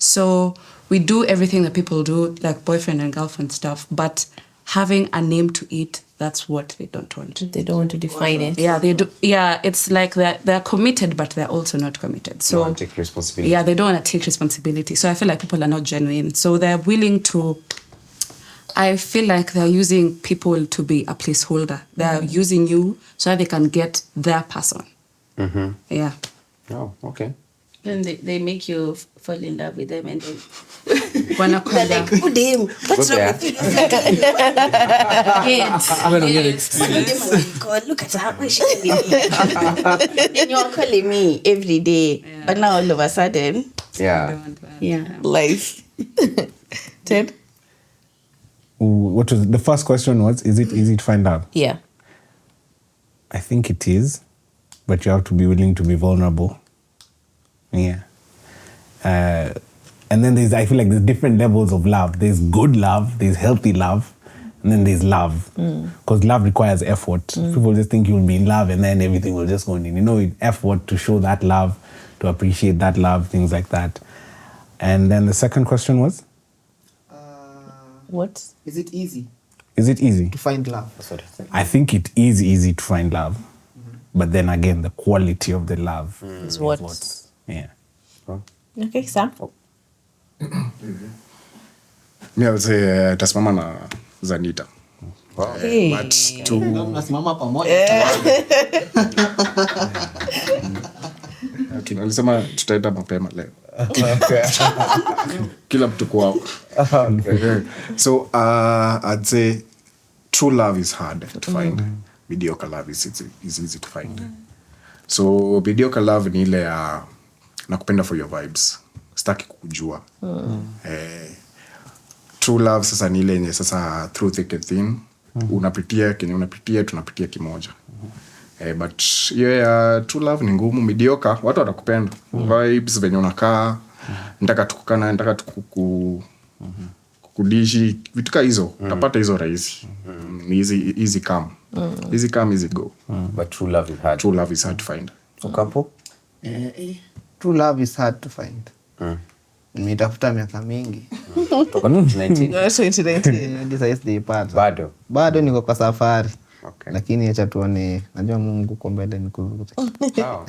So we do everything that people do, like boyfriend and girlfriend stuff, but having a name to it, that's what they don't want. They don't want to define it. Yeah, they do. Yeah, it's like they're committed, but they're also not committed. So they don't want to take responsibility. Yeah, they don't want to take responsibility. So I feel like people are not genuine. So they're willing to. I feel like they're using people to be a placeholder. They're using you so that they can get their person. Yeah. Oh, okay. Then they make you fall in love with them and then they're like, who damn? What's wrong with you? Look at her. Why she calling me? Then you're calling me every day. Yeah. But now all of a sudden. Yeah. Life. Ted? What was the first question was, is it easy to find love? Yeah. I think it is, but you have to be willing to be vulnerable. Yeah. And then I feel like there's different levels of love. There's good love, there's healthy love, and then there's love. Because love requires effort. People just think you'll be in love and then everything will just go in. You know, effort to show that love, to appreciate that love, things like that. And then the second question was? What? Is it easy Is it easy? to find love? That's what I think. I think it is easy to find love. But then again, the quality of the love Is what? yeah. Okay, Sam. Me, I would say tasimama na Zanita. Hey. But to Mnasimama pamoja. tunalisema tutaenda mapema leo. Kila mtu kwao. So I'd say true love is hard to find. Mediocre love is easy to find. So mediocre love ni ile ya nakupenda for your vibes. Sitaki kukujua. True love sasa ni ile yenye sasa through thick and thin. Unapitia kenye unapitia, tunapitia kimoja. But hiyo ya true love ni ngumu. Mediocre watu watakupenda. Vibes venye unakaa, nataka tukukana, nataka kukudishi, vitu kama hizo. Utapata hizo rahisi. Easy come. Easy come, easy go. But true love is hard. True love is hard to find. Ocampo? True love is hard to find. Nimetafuta miaka mingi. Toka 19. 2019. Hadi sasa sijaipata. Bado Niko kwa safari. Okay. Lakini acha tuone, najua Mungu kwa mbele ni kuzuri. Wow.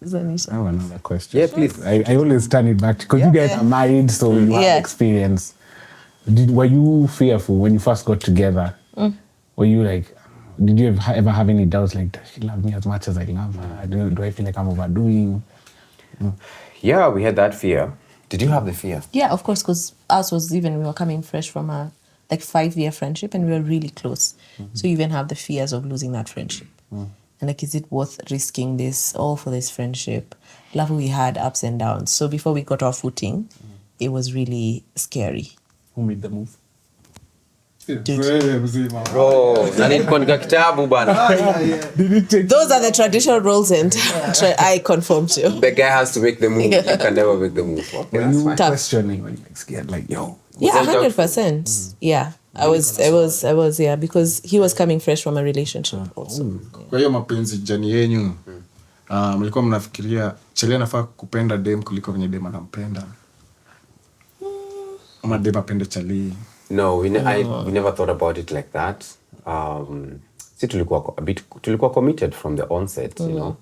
Zanisha. I have another question. Yeah, please. I always turn it back because you guys are married, so you have experience. Were you fearful when you first got together? Were you like, did you ever have any doubts like, does she love me as much as I love her? Do I feel like I'm overdoing? Yeah, we had that fear. Did you have the fear? Yeah, of course, because us was even, we were coming fresh from a 5-year friendship and we were really close. So you even have the fears of losing that friendship. And like, is it worth risking this all for this friendship? Love, we had ups and downs. So before we got our footing, it was really scary. Who made the move? Bro, nilikuandika kitabu bana. Those are the traditional roles and I conform to. The guy has to make the move. You can never make the move. Okay, Were that's you fine. questioning when you like scared, like, yo? Yeah, 100%. Yeah. I was, yeah, because he was coming fresh from a relationship also. Kwa hiyo mapenzi jani yenyu, mlikuwa mnafikiria Chele anafaa kupenda dem kuliko venye dem anampenda? Ama dem apende Chali? No, we never thought about it like that. See, tulikuwa committed from the onset, you know,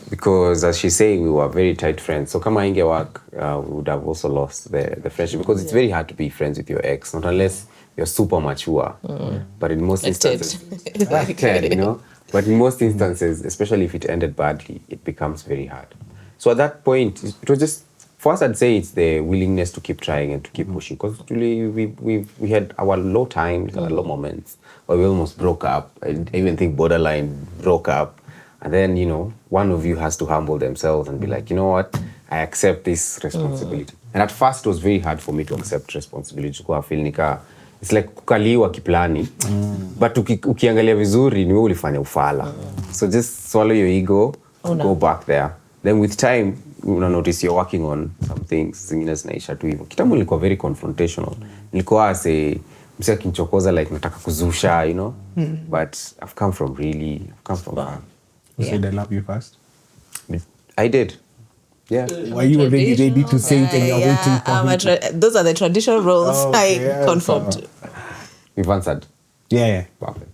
because as she's saying, we were very tight friends. So kama inge work, we would have also lost the friendship, because it's very hard to be friends with your ex, not unless you're super mature. But in most instances, like Ted, you know. But in most instances, especially if it ended badly, it becomes very hard. So at that point, it was just, for us, I'd say it's the willingness to keep trying and to keep pushing. Because we had our low times, our low moments, where we almost broke up. I even think borderline broke up. And then, you know, one of you has to humble themselves and be like, you know what, I accept this responsibility. And at first, it was very hard for me to accept responsibility. I feel nika, it's like kukaliwa kiplani. But ukiangalia vizuri, ni wewe ulifanya ufala. So just swallow your ego, go back there. Then with time, una notice you're working on some things, zingine zinaisha tu hivyo. Kitambo nilikuwa very confrontational. Nilikuwa msea kinchokoza like nataka kuzusha, you know. But I've come from far. You said I love you first? I did. Yeah. Were you already ready to say it and you're waiting for him? Those are the traditional roles I conform to. We've answered. Yeah. Perfect.